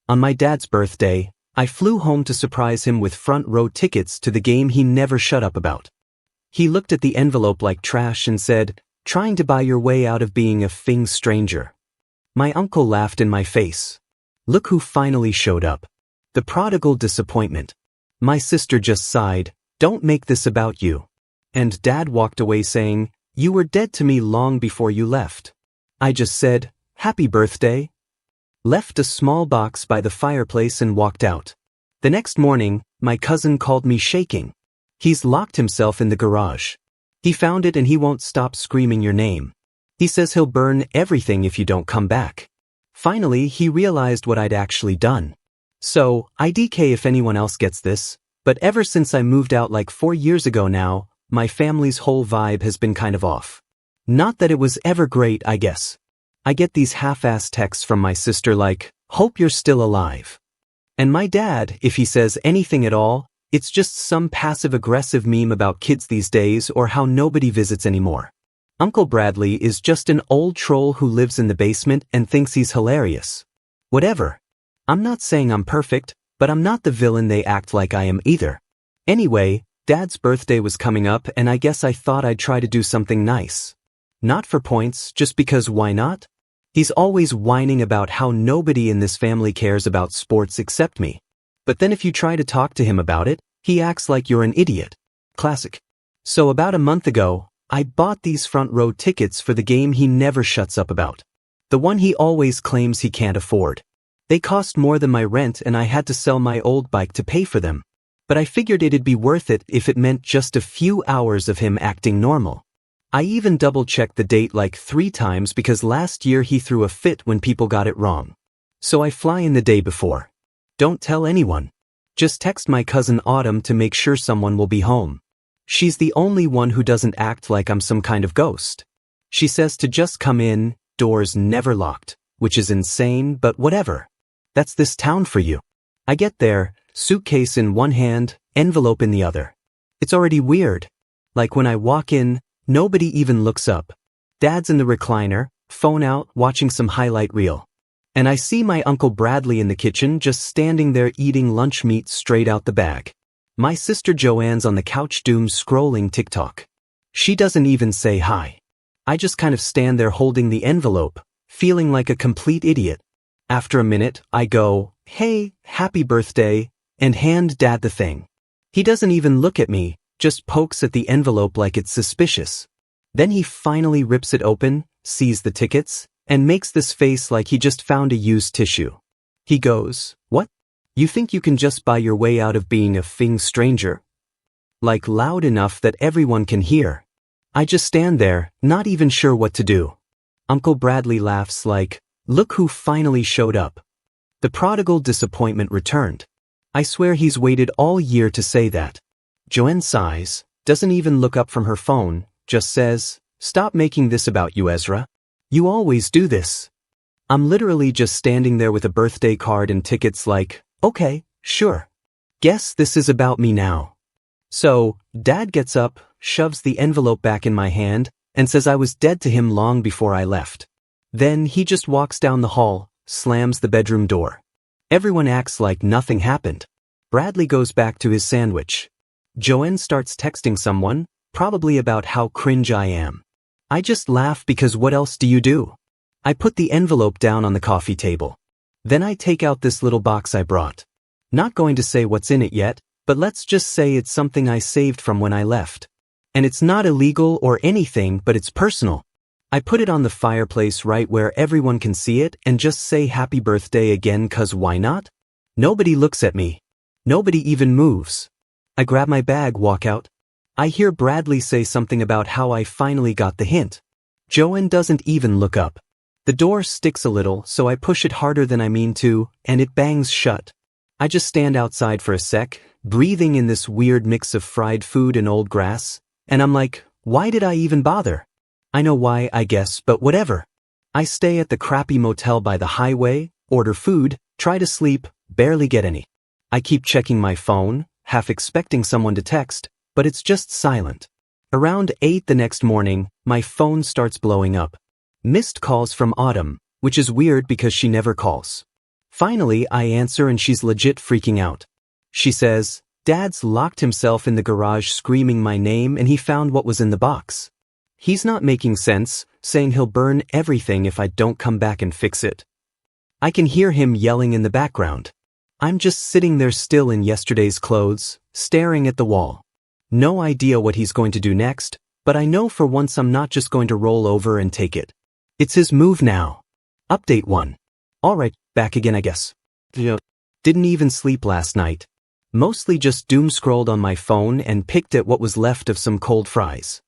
On my dad's birthday, I flew home to surprise him with front-row tickets to the game he never shut up about. He looked at the envelope like trash and said, "Trying to buy your way out of being a fing stranger." My uncle laughed in my face. Look who finally showed up. The prodigal disappointment. My sister just sighed, "Don't make this about you." And Dad walked away saying, "You were dead to me long before you left." I just said, "Happy birthday," left a small box by the fireplace and walked out. The next morning, my cousin called me shaking. He's locked himself in the garage. He found it and he won't stop screaming your name. He says he'll burn everything if you don't come back. Finally, he realized what I'd actually done. So, IDK if anyone else gets this, but ever since I moved out like 4 years ago now, my family's whole vibe has been kind of off. Not that it was ever great, I guess. I get these half-assed texts from my sister like, "Hope you're still alive." And my dad, if he says anything at all, it's just some passive-aggressive meme about kids these days or how nobody visits anymore. Uncle Bradley is just an old troll who lives in the basement and thinks he's hilarious. Whatever. I'm not saying I'm perfect, but I'm not the villain they act like I am either. Anyway, Dad's birthday was coming up and I guess I thought I'd try to do something nice. Not for points, just because why not? He's always whining about how nobody in this family cares about sports except me. But then if you try to talk to him about it, he acts like you're an idiot. Classic. So about a month ago, I bought these front-row tickets for the game he never shuts up about. The one he always claims he can't afford. They cost more than my rent and I had to sell my old bike to pay for them. But I figured it'd be worth it if it meant just a few hours of him acting normal. I even double-checked the date like 3 times because last year he threw a fit when people got it wrong. So I fly in the day before. Don't tell anyone. Just text my cousin Autumn to make sure someone will be home. She's the only one who doesn't act like I'm some kind of ghost. She says to just come in, doors never locked, which is insane, but whatever. That's this town for you. I get there, suitcase in one hand, envelope in the other. It's already weird. Like when I walk in, nobody even looks up. Dad's in the recliner, phone out, watching some highlight reel. And I see my Uncle Bradley in the kitchen just standing there eating lunch meat straight out the bag. My sister Joanne's on the couch doom scrolling TikTok. She doesn't even say hi. I just kind of stand there holding the envelope, feeling like a complete idiot. After a minute, I go, "Hey, happy birthday," and hand Dad the thing. He doesn't even look at me, just pokes at the envelope like it's suspicious. Then he finally rips it open, sees the tickets, and makes this face like he just found a used tissue. He goes, "What? You think you can just buy your way out of being a fing stranger?" Like loud enough that everyone can hear. I just stand there, not even sure what to do. Uncle Bradley laughs like, "Look who finally showed up." The prodigal disappointment returned. I swear he's waited all year to say that. Joanne sighs, doesn't even look up from her phone, just says, "Stop making this about you, Ezra. You always do this." I'm literally just standing there with a birthday card and tickets like, okay, sure. Guess this is about me now. So, Dad gets up, shoves the envelope back in my hand, and says I was dead to him long before I left. Then he just walks down the hall, slams the bedroom door. Everyone acts like nothing happened. Bradley goes back to his sandwich. Joanne starts texting someone, probably about how cringe I am. I just laugh because what else do you do? I put the envelope down on the coffee table. Then I take out this little box I brought. Not going to say what's in it yet, but let's just say it's something I saved from when I left. And it's not illegal or anything, but it's personal. I put it on the fireplace right where everyone can see it and just say happy birthday again 'cause why not? Nobody looks at me. Nobody even moves. I grab my bag, walk out. I hear Bradley say something about how I finally got the hint. Joanne doesn't even look up. The door sticks a little, so I push it harder than I mean to, and it bangs shut. I just stand outside for a sec, breathing in this weird mix of fried food and old grass, and I'm like, why did I even bother? I know why, I guess, but whatever. I stay at the crappy motel by the highway, order food, try to sleep, barely get any. I keep checking my phone, half expecting someone to text, but it's just silent. Around 8 the next morning, my phone starts blowing up. Missed calls from Autumn, which is weird because she never calls. Finally, I answer and she's legit freaking out. She says, Dad's locked himself in the garage screaming my name and he found what was in the box. He's not making sense, saying he'll burn everything if I don't come back and fix it. I can hear him yelling in the background. I'm just sitting there still in yesterday's clothes, staring at the wall. No idea what he's going to do next, but I know for once I'm not just going to roll over and take it. It's his move now. Update 1. Alright, back again I guess. Yeah. Didn't even sleep last night. Mostly just doom-scrolled on my phone and picked at what was left of some cold fries.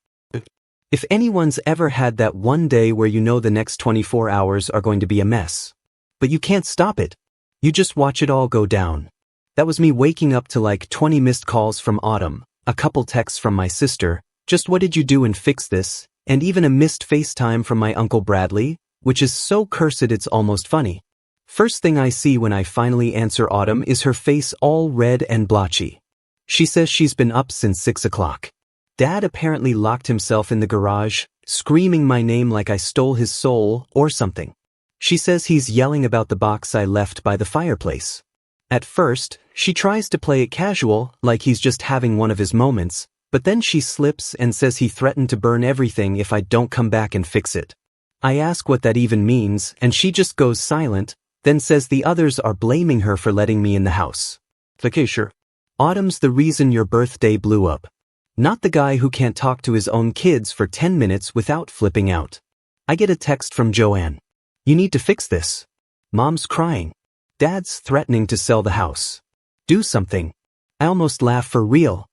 If anyone's ever had that one day where you know the next 24 hours are going to be a mess. But you can't stop it. You just watch it all go down. That was me waking up to like 20 missed calls from Autumn, a couple texts from my sister, just what did you do and fix this, and even a missed FaceTime from my Uncle Bradley, which is so cursed it's almost funny. First thing I see when I finally answer Autumn is her face all red and blotchy. She says she's been up since 6 o'clock. Dad apparently locked himself in the garage, screaming my name like I stole his soul or something. She says he's yelling about the box I left by the fireplace. At first, she tries to play it casual, like he's just having one of his moments, but then she slips and says he threatened to burn everything if I don't come back and fix it. I ask what that even means, and she just goes silent, then says the others are blaming her for letting me in the house. Okay, sure. Autumn's the reason your birthday blew up. Not the guy who can't talk to his own kids for 10 minutes without flipping out. I get a text from Joanne. You need to fix this. Mom's crying. Dad's threatening to sell the house. Do something. I almost laugh for real.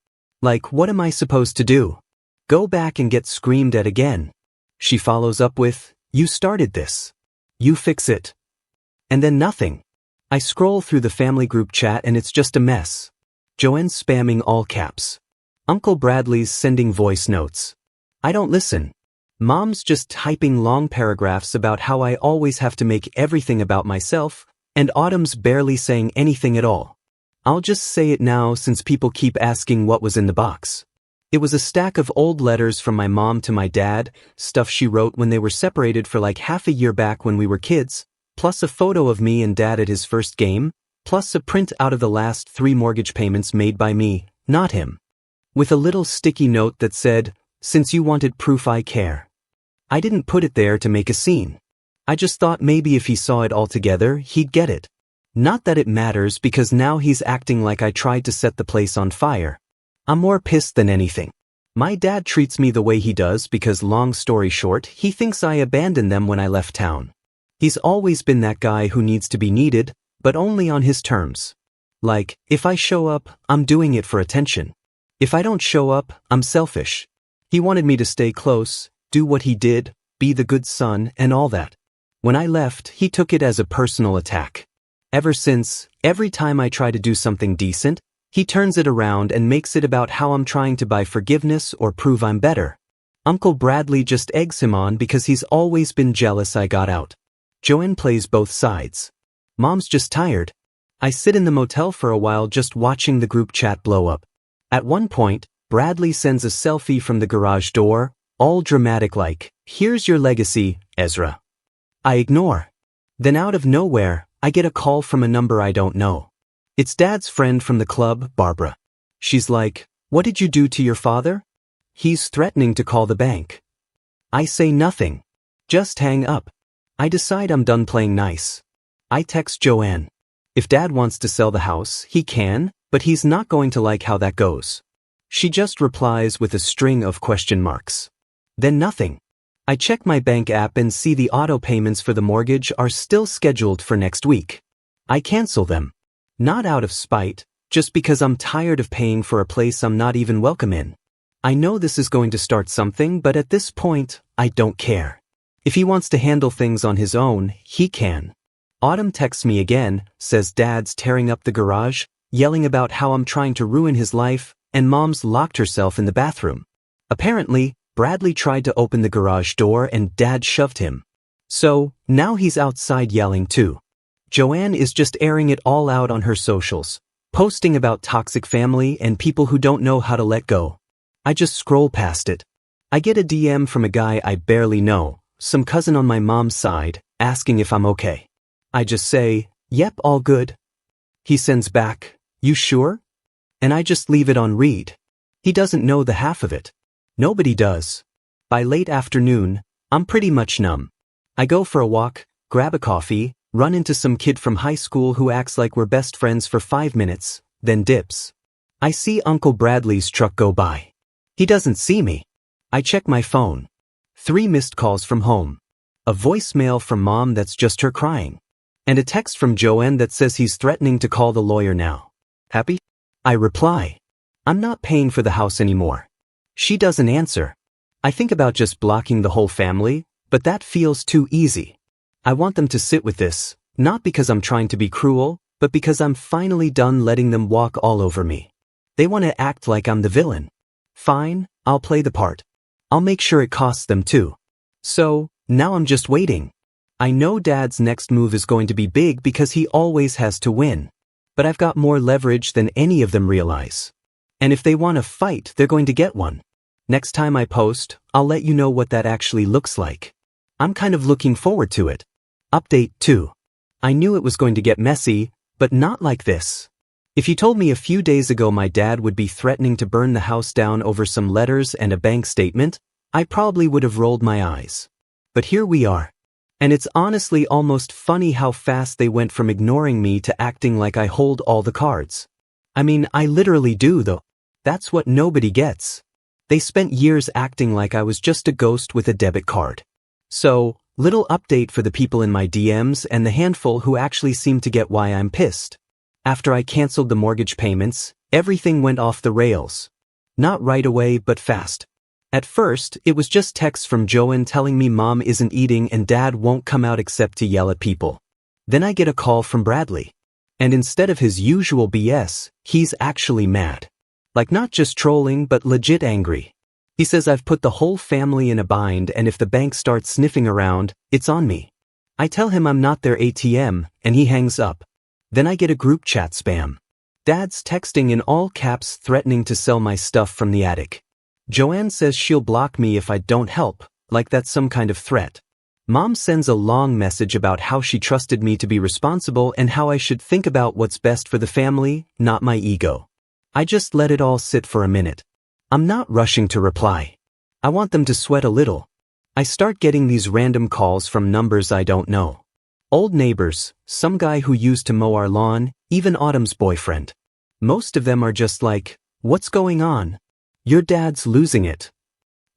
Like, what am I supposed to do? Go back and get screamed at again. She follows up with, you started this. You fix it. And then nothing. I scroll through the family group chat and it's just a mess. Joanne's spamming all caps. Uncle Bradley's sending voice notes. I don't listen. Mom's just typing long paragraphs about how I always have to make everything about myself, and Autumn's barely saying anything at all. I'll just say it now since people keep asking what was in the box. It was a stack of old letters from my mom to my dad, stuff she wrote when they were separated for like half a year back when we were kids, plus a photo of me and Dad at his first game, plus a print out of the last 3 mortgage payments made by me, not him. With a little sticky note that said, since you wanted proof I care. I didn't put it there to make a scene. I just thought maybe if he saw it all together, he'd get it. Not that it matters because now he's acting like I tried to set the place on fire. I'm more pissed than anything. My dad treats me the way he does because, long story short, he thinks I abandoned them when I left town. He's always been that guy who needs to be needed, but only on his terms. Like, if I show up, I'm doing it for attention. If I don't show up, I'm selfish. He wanted me to stay close, do what he did, be the good son, and all that. When I left, he took it as a personal attack. Ever since, every time I try to do something decent, he turns it around and makes it about how I'm trying to buy forgiveness or prove I'm better. Uncle Bradley just eggs him on because he's always been jealous I got out. Joanne plays both sides. Mom's just tired. I sit in the motel for a while just watching the group chat blow up. At one point, Bradley sends a selfie from the garage door, all dramatic like, here's your legacy, Ezra. I ignore. Then out of nowhere, I get a call from a number I don't know. It's Dad's friend from the club, Barbara. She's like, what did you do to your father? He's threatening to call the bank. I say nothing. Just hang up. I decide I'm done playing nice. I text Joanne. If Dad wants to sell the house, he can, but he's not going to like how that goes. She just replies with a string of question marks. Then nothing. I check my bank app and see the auto payments for the mortgage are still scheduled for next week. I cancel them. Not out of spite, just because I'm tired of paying for a place I'm not even welcome in. I know this is going to start something, but at this point, I don't care. If he wants to handle things on his own, he can. Autumn texts me again, says Dad's tearing up the garage, yelling about how I'm trying to ruin his life, and Mom's locked herself in the bathroom. Apparently, Bradley tried to open the garage door and Dad shoved him. So, now he's outside yelling too. Joanne is just airing it all out on her socials, posting about toxic family and people who don't know how to let go. I just scroll past it. I get a DM from a guy I barely know, some cousin on my mom's side, asking if I'm okay. I just say, Yep, all good. He sends back, you sure? And I just leave it on read. He doesn't know the half of it. Nobody does. By late afternoon, I'm pretty much numb. I go for a walk, grab a coffee, run into some kid from high school who acts like we're best friends for 5 minutes, then dips. I see Uncle Bradley's truck go by. He doesn't see me. I check my phone. 3 missed calls from home. A voicemail from Mom that's just her crying. And a text from Joanne that says he's threatening to call the lawyer now. Happy? I reply. I'm not paying for the house anymore. She doesn't answer. I think about just blocking the whole family, but that feels too easy. I want them to sit with this, not because I'm trying to be cruel, but because I'm finally done letting them walk all over me. They want to act like I'm the villain. Fine, I'll play the part. I'll make sure it costs them too. So, now I'm just waiting. I know Dad's next move is going to be big because he always has to win. But I've got more leverage than any of them realize. And if they want to fight, they're going to get one. Next time I post, I'll let you know what that actually looks like. I'm kind of looking forward to it. Update 2. I knew it was going to get messy, but not like this. If you told me a few days ago my dad would be threatening to burn the house down over some letters and a bank statement, I probably would have rolled my eyes. But here we are. And it's honestly almost funny how fast they went from ignoring me to acting like I hold all the cards. I mean, I literally do though. That's what nobody gets. They spent years acting like I was just a ghost with a debit card. So, little update for the people in my DMs and the handful who actually seem to get why I'm pissed. After I canceled the mortgage payments, everything went off the rails. Not right away, but fast. At first, it was just texts from Joanne telling me Mom isn't eating and Dad won't come out except to yell at people. Then I get a call from Bradley. And instead of his usual BS, he's actually mad. Like not just trolling but legit angry. He says I've put the whole family in a bind and if the bank starts sniffing around, it's on me. I tell him I'm not their ATM, and he hangs up. Then I get a group chat spam. Dad's texting in all caps threatening to sell my stuff from the attic. Joanne says she'll block me if I don't help, like that's some kind of threat. Mom sends a long message about how she trusted me to be responsible and how I should think about what's best for the family, not my ego. I just let it all sit for a minute. I'm not rushing to reply. I want them to sweat a little. I start getting these random calls from numbers I don't know. Old neighbors, some guy who used to mow our lawn, even Autumn's boyfriend. Most of them are just like, "What's going on? Your dad's losing it."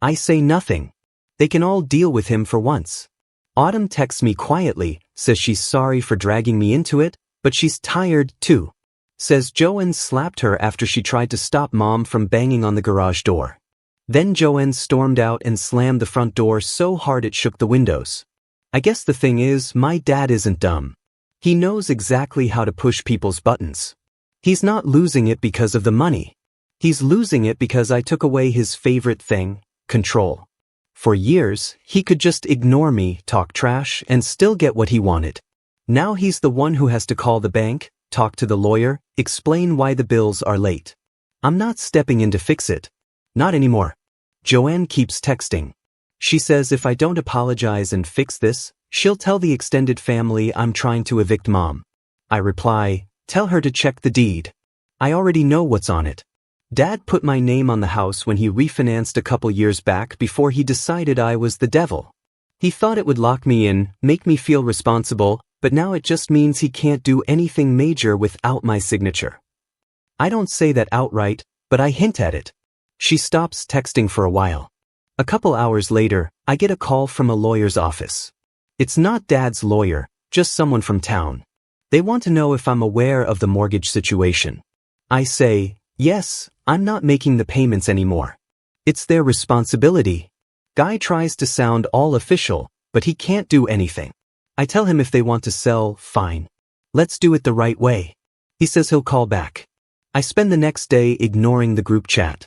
I say nothing. They can all deal with him for once. Autumn texts me quietly, says she's sorry for dragging me into it, but she's tired too. Says Joanne slapped her after she tried to stop Mom from banging on the garage door. Then Joanne stormed out and slammed the front door so hard it shook the windows. I guess the thing is, my dad isn't dumb. He knows exactly how to push people's buttons. He's not losing it because of the money. He's losing it because I took away his favorite thing, control. For years, he could just ignore me, talk trash, and still get what he wanted. Now he's the one who has to call the bank, talk to the lawyer, explain why the bills are late. I'm not stepping in to fix it. Not anymore. Joanne keeps texting. She says if I don't apologize and fix this, she'll tell the extended family I'm trying to evict Mom. I reply, tell her to check the deed. I already know what's on it. Dad put my name on the house when he refinanced a couple years back before he decided I was the devil. He thought it would lock me in, make me feel responsible, but now it just means he can't do anything major without my signature. I don't say that outright, but I hint at it. She stops texting for a while. A couple hours later, I get a call from a lawyer's office. It's not Dad's lawyer, just someone from town. They want to know if I'm aware of the mortgage situation. I say, yes, I'm not making the payments anymore. It's their responsibility. Guy tries to sound all official, but he can't do anything. I tell him if they want to sell, fine. Let's do it the right way. He says he'll call back. I spend the next day ignoring the group chat.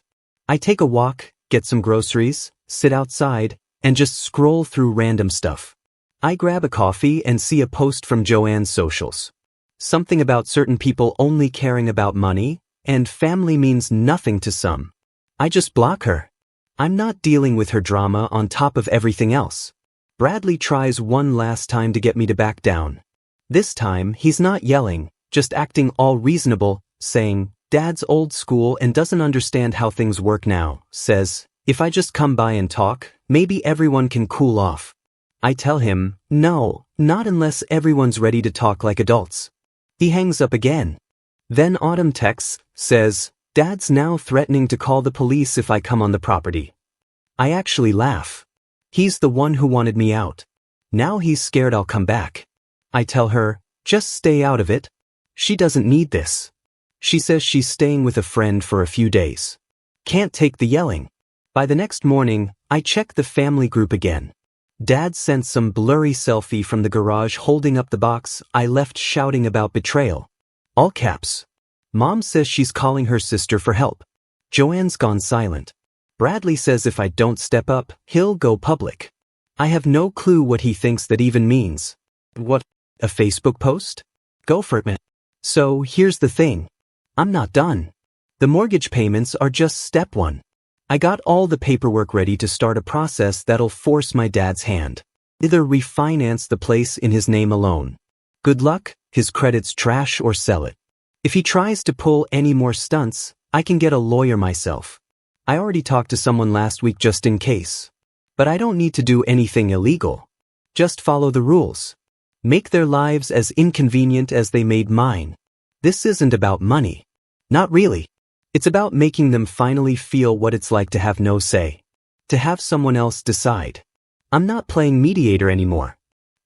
I take a walk, get some groceries, sit outside, and just scroll through random stuff. I grab a coffee and see a post from Joanne's socials. Something about certain people only caring about money, and family means nothing to some. I just block her. I'm not dealing with her drama on top of everything else. Bradley tries one last time to get me to back down. This time, he's not yelling, just acting all reasonable, saying, "Dad's old school and doesn't understand how things work now," says, "If I just come by and talk, maybe everyone can cool off." I tell him, "No, not unless everyone's ready to talk like adults." He hangs up again. Then Autumn texts, says, "Dad's now threatening to call the police if I come on the property." I actually laugh. He's the one who wanted me out. Now he's scared I'll come back. I tell her, "Just stay out of it." She doesn't need this. She says she's staying with a friend for a few days. Can't take the yelling. By the next morning, I check the family group again. Dad sent some blurry selfie from the garage holding up the box I left shouting about betrayal. All caps. Mom says she's calling her sister for help. Joanne's gone silent. Bradley says if I don't step up, he'll go public. I have no clue what he thinks that even means. What? A Facebook post? Go for it, man. So here's the thing. I'm not done. The mortgage payments are just step one. I got all the paperwork ready to start a process that'll force my dad's hand. Either refinance the place in his name alone. Good luck, his credit's trash, or sell it. If he tries to pull any more stunts, I can get a lawyer myself. I already talked to someone last week just in case. But I don't need to do anything illegal. Just follow the rules. Make their lives as inconvenient as they made mine. This isn't about money. Not really. It's about making them finally feel what it's like to have no say. To have someone else decide. I'm not playing mediator anymore.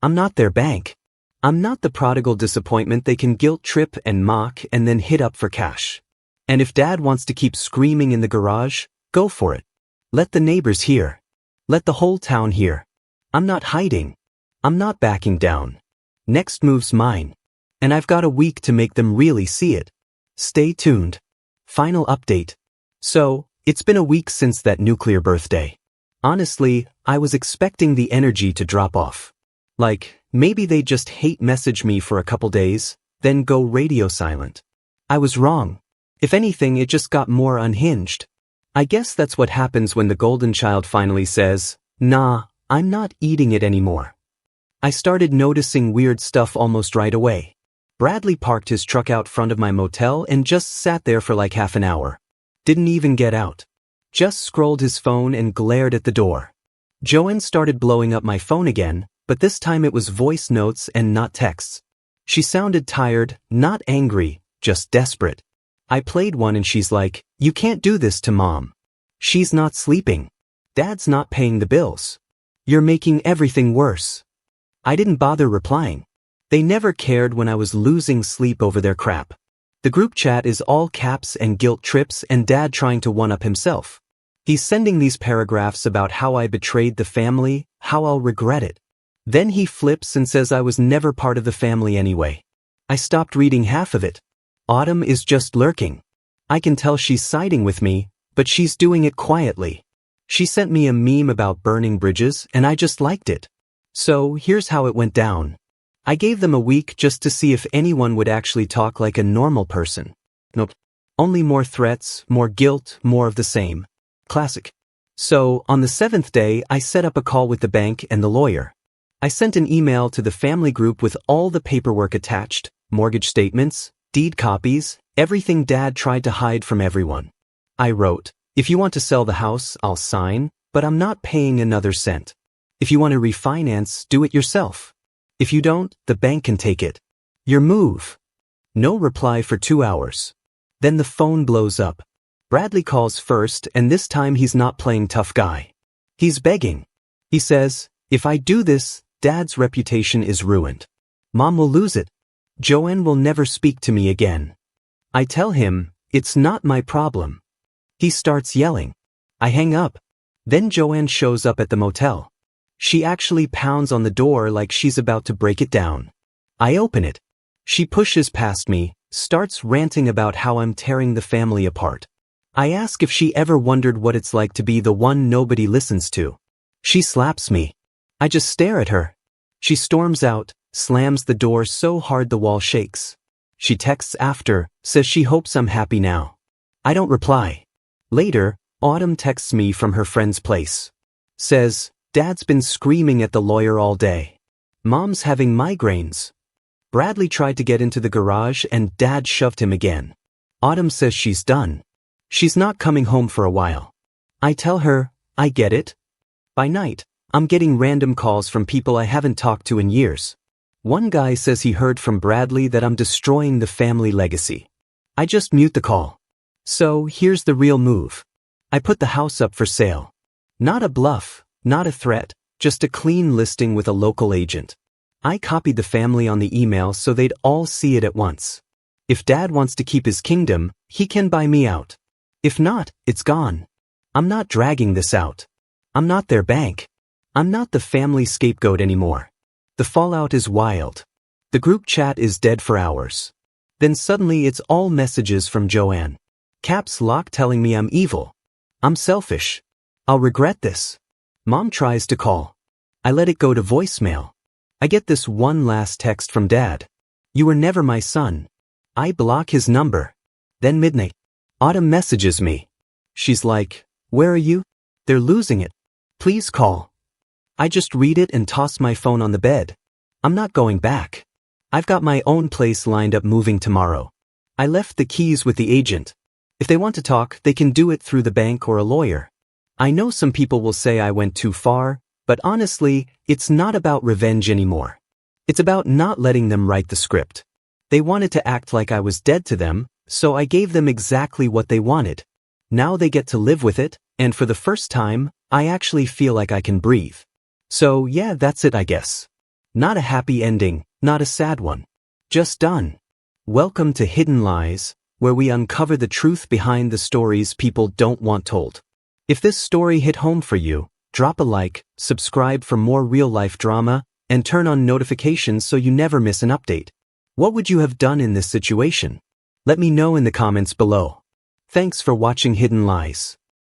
I'm not their bank. I'm not the prodigal disappointment they can guilt trip and mock and then hit up for cash. And if Dad wants to keep screaming in the garage, go for it. Let the neighbors hear. Let the whole town hear. I'm not hiding. I'm not backing down. Next move's mine. And I've got a week to make them really see it. Stay tuned. Final update. So, it's been a week since that nuclear birthday. Honestly, I was expecting the energy to drop off. Like, maybe they just hate message me for a couple days, then go radio silent. I was wrong. If anything, it just got more unhinged. I guess that's what happens when the golden child finally says, "Nah, I'm not eating it anymore." I started noticing weird stuff almost right away. Bradley parked his truck out front of my motel and just sat there for like half an hour. Didn't even get out. Just scrolled his phone and glared at the door. Joanne started blowing up my phone again, but this time it was voice notes and not texts. She sounded tired, not angry, just desperate. I played one and she's like, "You can't do this to Mom. She's not sleeping. Dad's not paying the bills. You're making everything worse." I didn't bother replying. They never cared when I was losing sleep over their crap. The group chat is all caps and guilt trips and Dad trying to one-up himself. He's sending these paragraphs about how I betrayed the family, how I'll regret it. Then he flips and says I was never part of the family anyway. I stopped reading half of it. Autumn is just lurking. I can tell she's siding with me, but she's doing it quietly. She sent me a meme about burning bridges and I just liked it. So here's how it went down. I gave them a week just to see if anyone would actually talk like a normal person. Nope. Only more threats, more guilt, more of the same. Classic. So, on the 7th day, I set up a call with the bank and the lawyer. I sent an email to the family group with all the paperwork attached, mortgage statements, deed copies, everything Dad tried to hide from everyone. I wrote, "If you want to sell the house, I'll sign, but I'm not paying another cent. If you want to refinance, do it yourself. If you don't, the bank can take it. Your move." No reply for 2 hours. Then the phone blows up. Bradley calls first, and this time he's not playing tough guy. He's begging. He says, "If I do this, Dad's reputation is ruined. Mom will lose it. Joanne will never speak to me again." I tell him, "It's not my problem." He starts yelling. I hang up. Then Joanne shows up at the motel. She actually pounds on the door like she's about to break it down. I open it. She pushes past me, starts ranting about how I'm tearing the family apart. I ask if she ever wondered what it's like to be the one nobody listens to. She slaps me. I just stare at her. She storms out, slams the door so hard the wall shakes. She texts after, says she hopes I'm happy now. I don't reply. Later, Autumn texts me from her friend's place. Says, "Dad's been screaming at the lawyer all day. Mom's having migraines." Bradley tried to get into the garage and Dad shoved him again. Autumn says she's done. She's not coming home for a while. I tell her, I get it. By night, I'm getting random calls from people I haven't talked to in years. One guy says he heard from Bradley that I'm destroying the family legacy. I just mute the call. So here's the real move. I put the house up for sale. Not a bluff, not a threat, just a clean listing with a local agent. I copied the family on the email so they'd all see it at once. If Dad wants to keep his kingdom, he can buy me out. If not, it's gone. I'm not dragging this out. I'm not their bank. I'm not the family scapegoat anymore. The fallout is wild. The group chat is dead for hours. Then suddenly it's all messages from Joanne. Caps lock telling me I'm evil. I'm selfish. I'll regret this. Mom tries to call. I let it go to voicemail. I get this one last text from Dad. You were never my son. I block his number. Then midnight. Autumn messages me. She's like, where are you? They're losing it. Please call. I just read it and toss my phone on the bed. I'm not going back. I've got my own place lined up moving tomorrow. I left the keys with the agent. If they want to talk, they can do it through the bank or a lawyer. I know some people will say I went too far, but honestly, it's not about revenge anymore. It's about not letting them write the script. They wanted to act like I was dead to them, so I gave them exactly what they wanted. Now they get to live with it, and for the first time, I actually feel like I can breathe. So yeah, that's it I guess. Not a happy ending, not a sad one. Just done. Welcome to Hidden Lies, where we uncover the truth behind the stories people don't want told. If this story hit home for you, drop a like, subscribe for more real-life drama, and turn on notifications so you never miss an update. What would you have done in this situation? Let me know in the comments below. Thanks for watching Hidden Lies.